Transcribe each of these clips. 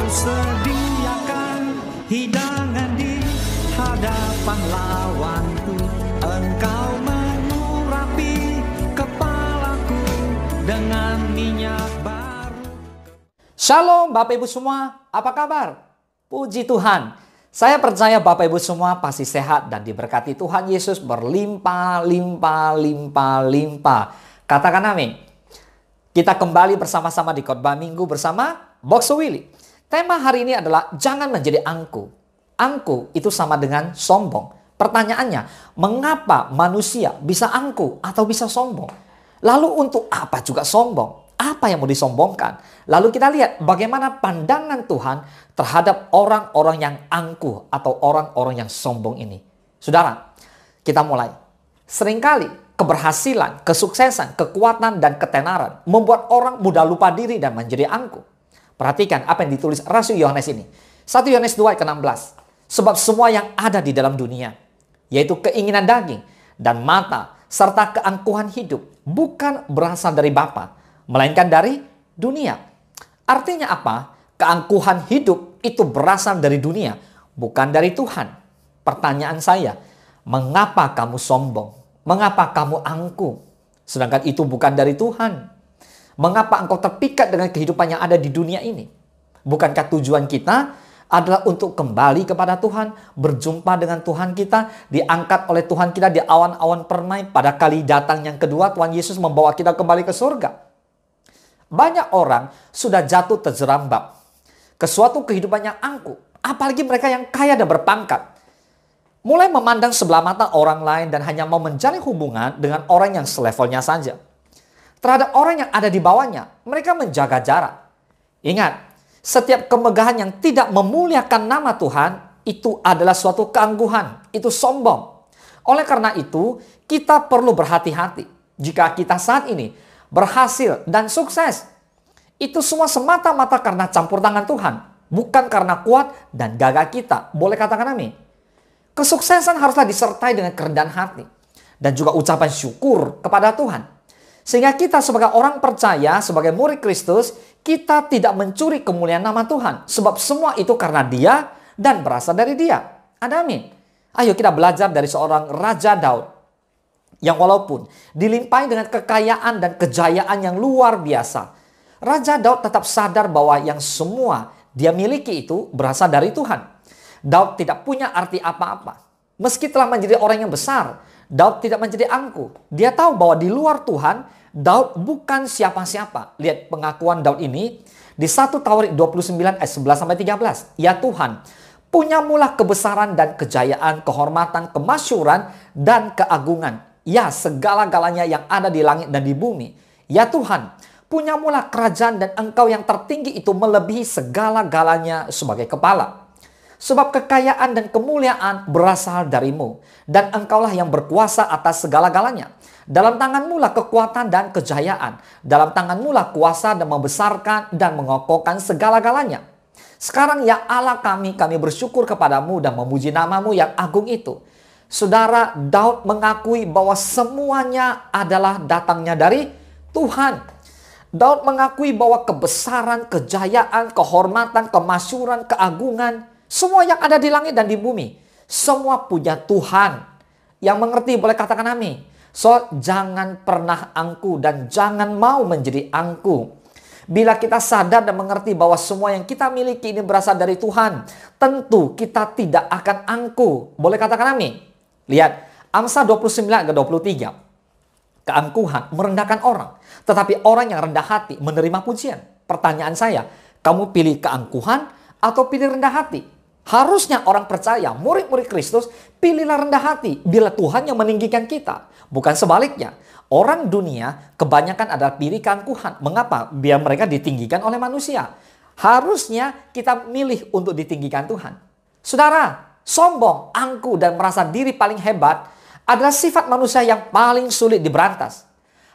sediakan hidangan di hadapan lawanku. Engkau mengurapi kepalaku dengan minyak baru. Shalom Bapak Ibu semua, apa kabar? Puji Tuhan, saya percaya Bapak Ibu semua pasti sehat dan diberkati Tuhan Yesus berlimpah. Katakan amin. Kita kembali bersama-sama di khotbah minggu bersama Boxer Willy. Tema hari ini adalah jangan menjadi angku. Angku itu sama dengan sombong. Pertanyaannya, mengapa manusia bisa angku atau bisa sombong? Lalu untuk apa juga sombong? Apa yang mau disombongkan? Lalu kita lihat bagaimana pandangan Tuhan terhadap orang-orang yang angkuh atau orang-orang yang sombong ini. Saudara, kita mulai. Seringkali keberhasilan, kesuksesan, kekuatan, dan ketenaran membuat orang mudah lupa diri dan menjadi angkuh. Perhatikan apa yang ditulis Rasul Yohanes ini. 1 Yohanes 2 ayat 16. Sebab semua yang ada di dalam dunia, yaitu keinginan daging dan mata, serta keangkuhan hidup, bukan berasal dari Bapa, melainkan dari dunia. Artinya apa? Keangkuhan hidup itu berasal dari dunia, bukan dari Tuhan. Pertanyaan saya, mengapa kamu sombong? Mengapa kamu angkuh? Sedangkan itu bukan dari Tuhan. Mengapa engkau terpikat dengan kehidupan yang ada di dunia ini? Bukankah tujuan kita adalah untuk kembali kepada Tuhan, berjumpa dengan Tuhan kita, diangkat oleh Tuhan kita di awan-awan permai pada kali datang yang kedua, Tuhan Yesus membawa kita kembali ke surga. Banyak orang sudah jatuh terjerambab ke suatu kehidupan yang angkuh, apalagi mereka yang kaya dan berpangkat. Mulai memandang sebelah mata orang lain dan hanya mau menjalin hubungan dengan orang yang selevelnya saja. Terhadap orang yang ada di bawahnya, mereka menjaga jarak. Ingat, setiap kemegahan yang tidak memuliakan nama Tuhan, itu adalah suatu keangkuhan, itu sombong. Oleh karena itu, kita perlu berhati-hati. Jika kita saat ini berhasil dan sukses, itu semua semata-mata karena campur tangan Tuhan, bukan karena kuat dan gagah kita. Boleh katakan amin? Kesuksesan haruslah disertai dengan kerendahan hati dan juga ucapan syukur kepada Tuhan. Sehingga kita sebagai orang percaya, sebagai murid Kristus, kita tidak mencuri kemuliaan nama Tuhan. Sebab semua itu karena Dia dan berasal dari Dia. Ada amin? Ayo kita belajar dari seorang Raja Daud. Yang walaupun dilimpahi dengan kekayaan dan kejayaan yang luar biasa, Raja Daud tetap sadar bahwa yang semua dia miliki itu berasal dari Tuhan. Daud tidak punya arti apa-apa. Meski telah menjadi orang yang besar, Daud tidak menjadi angkuh. Dia tahu bahwa di luar Tuhan, Daud bukan siapa-siapa. Lihat pengakuan Daud ini di 1 Tawarik 29 ayat 11-13. Ya Tuhan, punyamulah kebesaran dan kejayaan, kehormatan, kemasyhuran, dan keagungan. Ya segala-galanya yang ada di langit dan di bumi. Ya Tuhan, punyamulah kerajaan dan Engkau yang tertinggi itu melebihi segala-galanya sebagai kepala. Sebab kekayaan dan kemuliaan berasal darimu. Dan Engkaulah yang berkuasa atas segala-galanya. Dalam tanganmu lah kekuatan dan kejayaan. Dalam tanganmu lah kuasa dan membesarkan dan mengokohkan segala-galanya. Sekarang ya Allah kami bersyukur kepadamu dan memuji namamu yang agung itu. Saudara, Daud mengakui bahwa semuanya adalah datangnya dari Tuhan. Daud mengakui bahwa kebesaran, kejayaan, kehormatan, kemasyhuran, keagungan, semua yang ada di langit dan di bumi, semua punya Tuhan. Yang mengerti boleh katakan amin. So, jangan pernah angkuh dan jangan mau menjadi angkuh. Bila kita sadar dan mengerti bahwa semua yang kita miliki ini berasal dari Tuhan, tentu kita tidak akan angkuh. Boleh katakan amin? Lihat, Amsal 29 ke 23. Keangkuhan merendahkan orang, tetapi orang yang rendah hati menerima pujian. Pertanyaan saya, kamu pilih keangkuhan atau pilih rendah hati? Harusnya orang percaya, murid-murid Kristus, pilihlah rendah hati bila Tuhan yang meninggikan kita. Bukan sebaliknya. Orang dunia kebanyakan adalah pilih keangkuhan. Mengapa? Biar mereka ditinggikan oleh manusia. Harusnya kita milih untuk ditinggikan Tuhan. Saudara, sombong, angkuh, dan merasa diri paling hebat adalah sifat manusia yang paling sulit diberantas.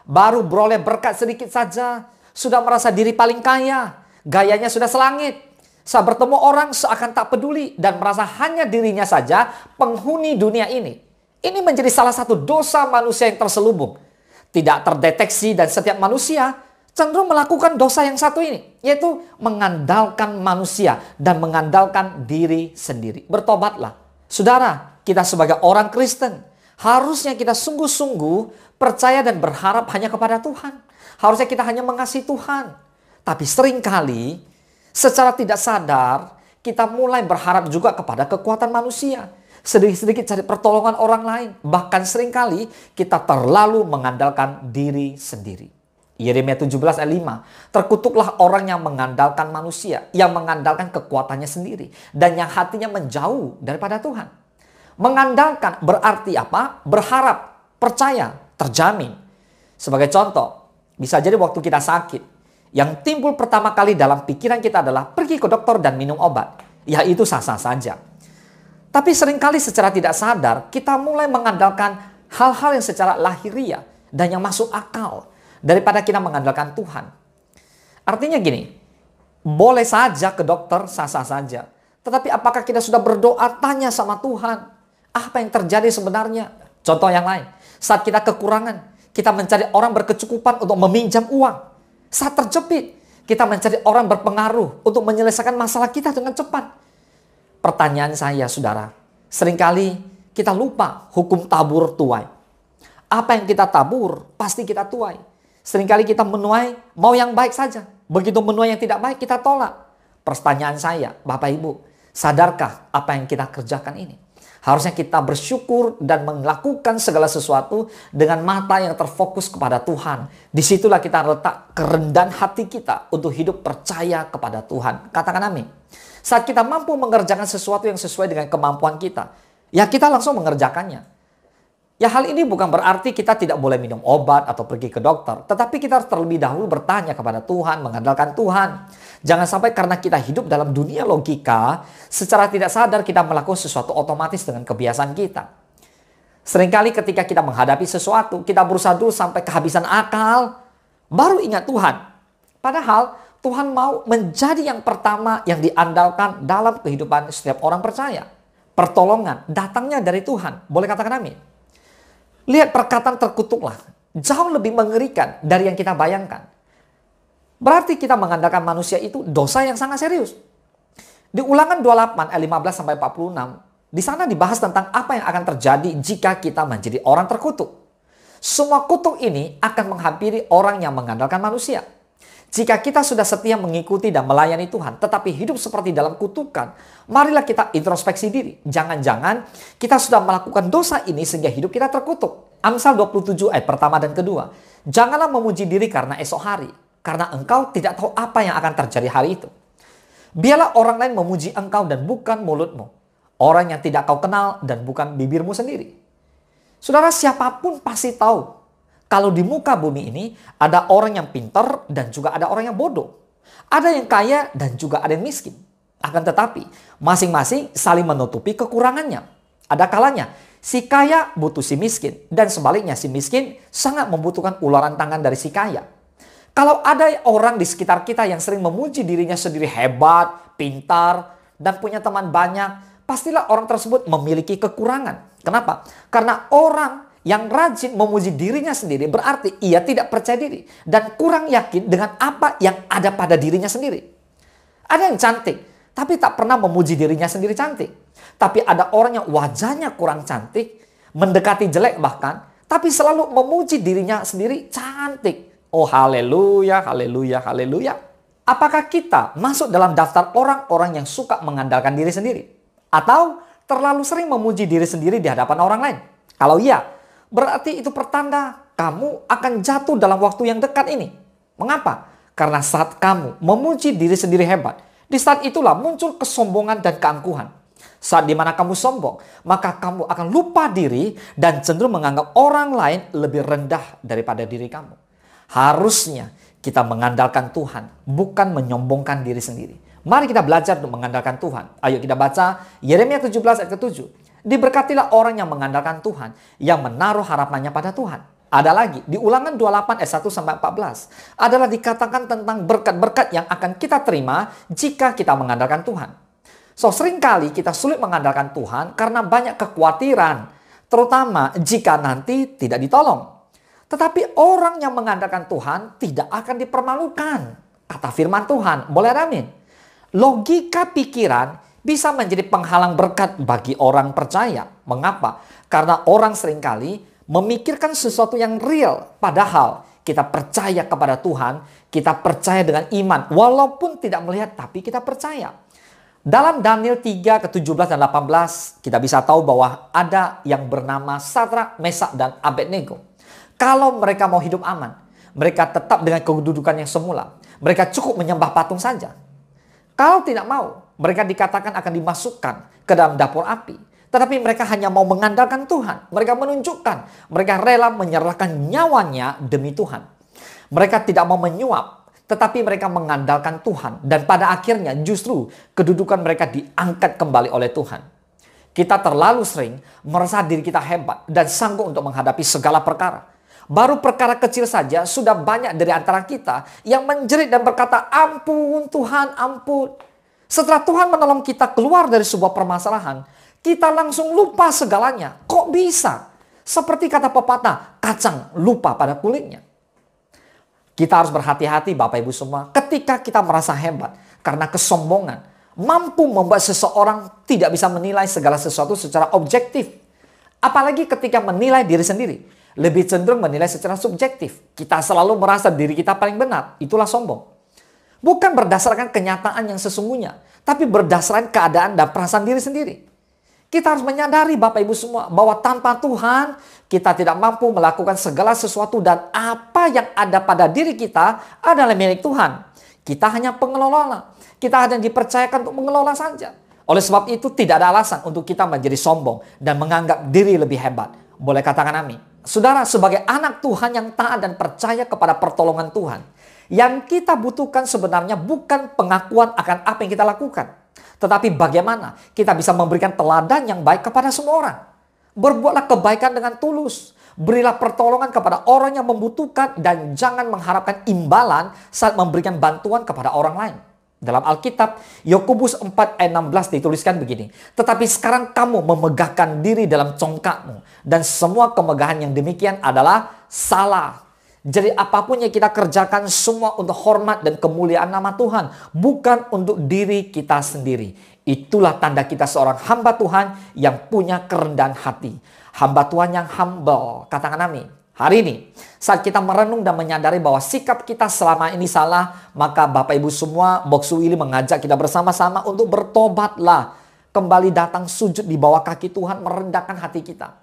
Baru beroleh berkat sedikit saja, sudah merasa diri paling kaya. Gayanya sudah selangit. Saat bertemu orang seakan tak peduli dan merasa hanya dirinya saja penghuni dunia ini. Ini menjadi salah satu dosa manusia yang terselubung. Tidak terdeteksi dan setiap manusia cenderung melakukan dosa yang satu ini, yaitu mengandalkan manusia dan mengandalkan diri sendiri. Bertobatlah. Saudara, kita sebagai orang Kristen, harusnya kita sungguh-sungguh percaya dan berharap hanya kepada Tuhan. Harusnya kita hanya mengasihi Tuhan. Tapi seringkali secara tidak sadar kita mulai berharap juga kepada kekuatan manusia. Sedikit-sedikit cari pertolongan orang lain. Bahkan seringkali kita terlalu mengandalkan diri sendiri. Yeremia 17 ayat 5. Terkutuklah orang yang mengandalkan manusia, yang mengandalkan kekuatannya sendiri, dan yang hatinya menjauh daripada Tuhan. Mengandalkan berarti apa? Berharap, percaya, terjamin. Sebagai contoh, bisa jadi waktu kita sakit, yang timbul pertama kali dalam pikiran kita adalah pergi ke dokter dan minum obat. Ya, itu sah-sah saja. Tapi seringkali secara tidak sadar kita mulai mengandalkan hal-hal yang secara lahiriah dan yang masuk akal daripada kita mengandalkan Tuhan. Artinya gini, boleh saja ke dokter, sah-sah saja. Tetapi apakah kita sudah berdoa, tanya sama Tuhan, apa yang terjadi sebenarnya? Contoh yang lain, saat kita kekurangan, kita mencari orang berkecukupan untuk meminjam uang. Saat terjepit, kita mencari orang berpengaruh untuk menyelesaikan masalah kita dengan cepat. Pertanyaan saya, saudara, seringkali kita lupa hukum tabur tuai. Apa yang kita tabur, pasti kita tuai. Seringkali kita menuai mau yang baik saja. Begitu menuai yang tidak baik, kita tolak. Pertanyaan saya, Bapak Ibu, sadarkah apa yang kita kerjakan ini? Harusnya kita bersyukur dan melakukan segala sesuatu dengan mata yang terfokus kepada Tuhan. Disitulah kita letak kerendahan hati kita untuk hidup percaya kepada Tuhan. Katakan amin. Saat kita mampu mengerjakan sesuatu yang sesuai dengan kemampuan kita, ya kita langsung mengerjakannya. Ya, hal ini bukan berarti kita tidak boleh minum obat atau pergi ke dokter. Tetapi kita harus terlebih dahulu bertanya kepada Tuhan, mengandalkan Tuhan. Jangan sampai karena kita hidup dalam dunia logika, secara tidak sadar kita melakukan sesuatu otomatis dengan kebiasaan kita. Seringkali ketika kita menghadapi sesuatu, kita berusaha dulu sampai kehabisan akal, baru ingat Tuhan. Padahal Tuhan mau menjadi yang pertama yang diandalkan dalam kehidupan setiap orang percaya. Pertolongan datangnya dari Tuhan. Boleh katakan amin? Lihat perkataan terkutuklah. Jauh lebih mengerikan dari yang kita bayangkan. Berarti kita mengandalkan manusia itu dosa yang sangat serius. Di Ulangan 28 ayat 15 sampai 46, di sana dibahas tentang apa yang akan terjadi jika kita menjadi orang terkutuk. Semua kutuk ini akan menghampiri orang yang mengandalkan manusia. Jika kita sudah setia mengikuti dan melayani Tuhan, tetapi hidup seperti dalam kutukan, marilah kita introspeksi diri. Jangan-jangan kita sudah melakukan dosa ini sehingga hidup kita terkutuk. Amsal 27 ayat pertama dan kedua. Janganlah memuji diri karena esok hari, karena engkau tidak tahu apa yang akan terjadi hari itu. Biarlah orang lain memuji engkau dan bukan mulutmu. Orang yang tidak kau kenal dan bukan bibirmu sendiri. Saudara, siapapun pasti tahu kalau di muka bumi ini ada orang yang pintar dan juga ada orang yang bodoh. Ada yang kaya dan juga ada yang miskin. Akan tetapi masing-masing saling menutupi kekurangannya. Ada kalanya si kaya butuh si miskin dan sebaliknya si miskin sangat membutuhkan ularan tangan dari si kaya. Kalau ada orang di sekitar kita yang sering memuji dirinya sendiri hebat, pintar, dan punya teman banyak, pastilah orang tersebut memiliki kekurangan. Kenapa? Karena orang yang rajin memuji dirinya sendiri berarti ia tidak percaya diri dan kurang yakin dengan apa yang ada pada dirinya sendiri. Ada yang cantik, tapi tak pernah memuji dirinya sendiri cantik. Tapi ada orang yang wajahnya kurang cantik, mendekati jelek bahkan, tapi selalu memuji dirinya sendiri cantik. Oh haleluya, haleluya, haleluya. Apakah kita masuk dalam daftar orang-orang yang suka mengandalkan diri sendiri? Atau terlalu sering memuji diri sendiri di hadapan orang lain? Kalau iya, berarti itu pertanda kamu akan jatuh dalam waktu yang dekat ini. Mengapa? Karena saat kamu memuji diri sendiri hebat, di saat itulah muncul kesombongan dan keangkuhan. Saat dimana kamu sombong, maka kamu akan lupa diri dan cenderung menganggap orang lain lebih rendah daripada diri kamu. Harusnya kita mengandalkan Tuhan, bukan menyombongkan diri sendiri. Mari kita belajar untuk mengandalkan Tuhan. Ayo kita baca Yeremia 17 ayat ke-7. Diberkatilah orang yang mengandalkan Tuhan, yang menaruh harapannya pada Tuhan. Ada lagi, di Ulangan 28 ayat 1 sampai 14, adalah dikatakan tentang berkat-berkat yang akan kita terima jika kita mengandalkan Tuhan. So, seringkali kita sulit mengandalkan Tuhan karena banyak kekhawatiran, terutama jika nanti tidak ditolong. Tetapi orang yang mengandalkan Tuhan tidak akan dipermalukan. Kata firman Tuhan. Boleh amin? Logika pikiran bisa menjadi penghalang berkat bagi orang percaya. Mengapa? Karena orang seringkali memikirkan sesuatu yang real. Padahal kita percaya kepada Tuhan, kita percaya dengan iman. Walaupun tidak melihat, tapi kita percaya. Dalam Daniel 3 ke 17 dan 18, kita bisa tahu bahwa ada yang bernama Sadrak, Mesak, dan Abednego. Kalau mereka mau hidup aman, mereka tetap dengan kedudukan yang semula. Mereka cukup menyembah patung saja. Kalau tidak mau, mereka dikatakan akan dimasukkan ke dalam dapur api. Tetapi mereka hanya mau mengandalkan Tuhan. Mereka menunjukkan, mereka rela menyerahkan nyawanya demi Tuhan. Mereka tidak mau menyuap, tetapi mereka mengandalkan Tuhan. Dan pada akhirnya justru kedudukan mereka diangkat kembali oleh Tuhan. Kita terlalu sering merasa diri kita hebat dan sanggup untuk menghadapi segala perkara. Baru perkara kecil saja sudah banyak dari antara kita yang menjerit dan berkata, ampun Tuhan, ampun. Setelah Tuhan menolong kita keluar dari sebuah permasalahan, kita langsung lupa segalanya. Kok bisa? Seperti kata pepatah, kacang lupa pada kulitnya. Kita harus berhati-hati Bapak Ibu semua ketika kita merasa hebat karena kesombongan mampu membuat seseorang tidak bisa menilai segala sesuatu secara objektif. Apalagi ketika menilai diri sendiri. Lebih cenderung menilai secara subjektif. Kita selalu merasa diri kita paling benar. Itulah sombong. Bukan berdasarkan kenyataan yang sesungguhnya, tapi berdasarkan keadaan dan perasaan diri sendiri. Kita harus menyadari Bapak Ibu semua bahwa tanpa Tuhan kita tidak mampu melakukan segala sesuatu dan apa yang ada pada diri kita adalah milik Tuhan. Kita hanya pengelola. Kita hanya dipercayakan untuk mengelola saja. Oleh sebab itu tidak ada alasan untuk kita menjadi sombong dan menganggap diri lebih hebat. Boleh katakan amin. Saudara, sebagai anak Tuhan yang taat dan percaya kepada pertolongan Tuhan, yang kita butuhkan sebenarnya bukan pengakuan akan apa yang kita lakukan, tetapi bagaimana kita bisa memberikan teladan yang baik kepada semua orang. Berbuatlah kebaikan dengan tulus, berilah pertolongan kepada orang yang membutuhkan, dan jangan mengharapkan imbalan saat memberikan bantuan kepada orang lain. Dalam Alkitab, Yakobus 4 ayat 16 dituliskan begini. Tetapi sekarang kamu memegahkan diri dalam congkakmu. Dan semua kemegahan yang demikian adalah salah. Jadi apapun yang kita kerjakan semua untuk hormat dan kemuliaan nama Tuhan. Bukan untuk diri kita sendiri. Itulah tanda kita seorang hamba Tuhan yang punya kerendahan hati. Hamba Tuhan yang humble. Katakan amin. Hari ini, saat kita merenung dan menyadari bahwa sikap kita selama ini salah, maka Bapak Ibu semua, Box Willy mengajak kita bersama-sama untuk bertobatlah. Kembali datang sujud di bawah kaki Tuhan, merendahkan hati kita.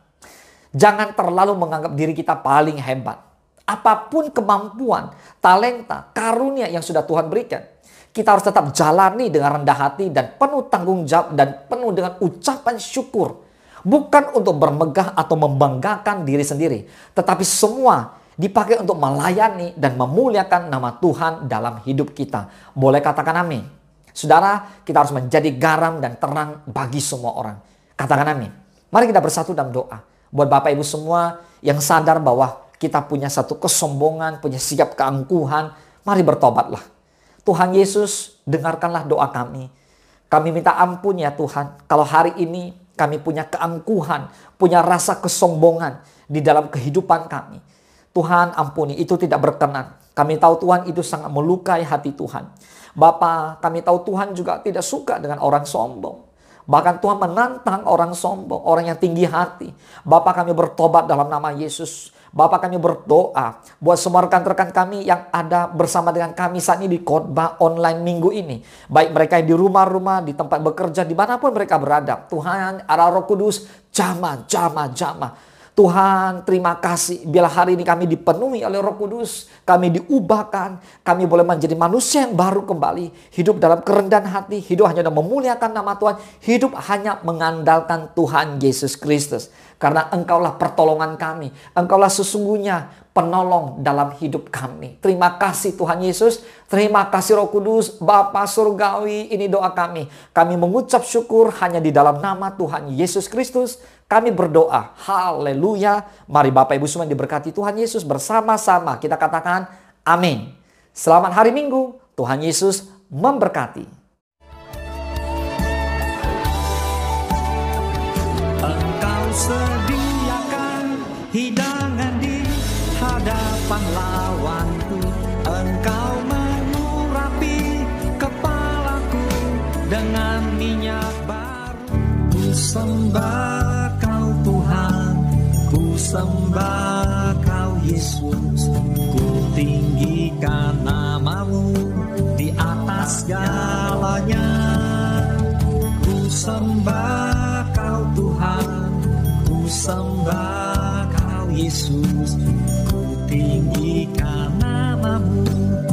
Jangan terlalu menganggap diri kita paling hebat. Apapun kemampuan, talenta, karunia yang sudah Tuhan berikan, kita harus tetap jalani dengan rendah hati dan penuh tanggung jawab dan penuh dengan ucapan syukur. Bukan untuk bermegah atau membanggakan diri sendiri. Tetapi semua dipakai untuk melayani dan memuliakan nama Tuhan dalam hidup kita. Boleh katakan amin. Saudara, kita harus menjadi garam dan terang bagi semua orang. Katakan amin. Mari kita bersatu dalam doa. Buat Bapak Ibu semua yang sadar bahwa kita punya satu kesombongan, punya sikap keangkuhan, mari bertobatlah. Tuhan Yesus, dengarkanlah doa kami. Kami minta ampun ya Tuhan, kalau hari ini kami punya keangkuhan, punya rasa kesombongan di dalam kehidupan kami. Tuhan ampuni, itu tidak berkenan. Kami tahu Tuhan itu sangat melukai hati Tuhan. Bapa, kami tahu Tuhan juga tidak suka dengan orang sombong. Bahkan Tuhan menantang orang sombong, orang yang tinggi hati. Bapa, kami bertobat dalam nama Yesus. Bapa, kami berdoa buat semua rekan-rekan kami yang ada bersama dengan kami saat ini di khotbah online minggu ini. Baik mereka yang di rumah-rumah, di tempat bekerja, dimanapun mereka berada. Tuhan, arah Roh Kudus, jamah. Tuhan, terima kasih bila hari ini kami dipenuhi oleh Roh Kudus, kami diubahkan, kami boleh menjadi manusia yang baru kembali, hidup dalam kerendahan hati, hidup hanya memuliakan nama Tuhan, hidup hanya mengandalkan Tuhan Yesus Kristus. Karena Engkaulah pertolongan kami, Engkaulah sesungguhnya penolong dalam hidup kami. Terima kasih Tuhan Yesus, terima kasih Roh Kudus, Bapa Surgawi, ini doa kami. Kami mengucap syukur hanya di dalam nama Tuhan Yesus Kristus. Kami berdoa, haleluya. Mari Bapak Ibu semua diberkati Tuhan Yesus, bersama-sama kita katakan amin. Selamat hari Minggu, Tuhan Yesus memberkati. Engkau sediakan hidangan di hadapan pahlawanku, Engkau mengurapi kepalaku dengan minyak baru. Ku sembah Kau Tuhan, ku sembah Kau Yesus, ku tinggikan nama-Mu di atas segalanya. Ku sembah Kau Tuhan, ku sembah Kau Yesus, ku tinggikan nama-Mu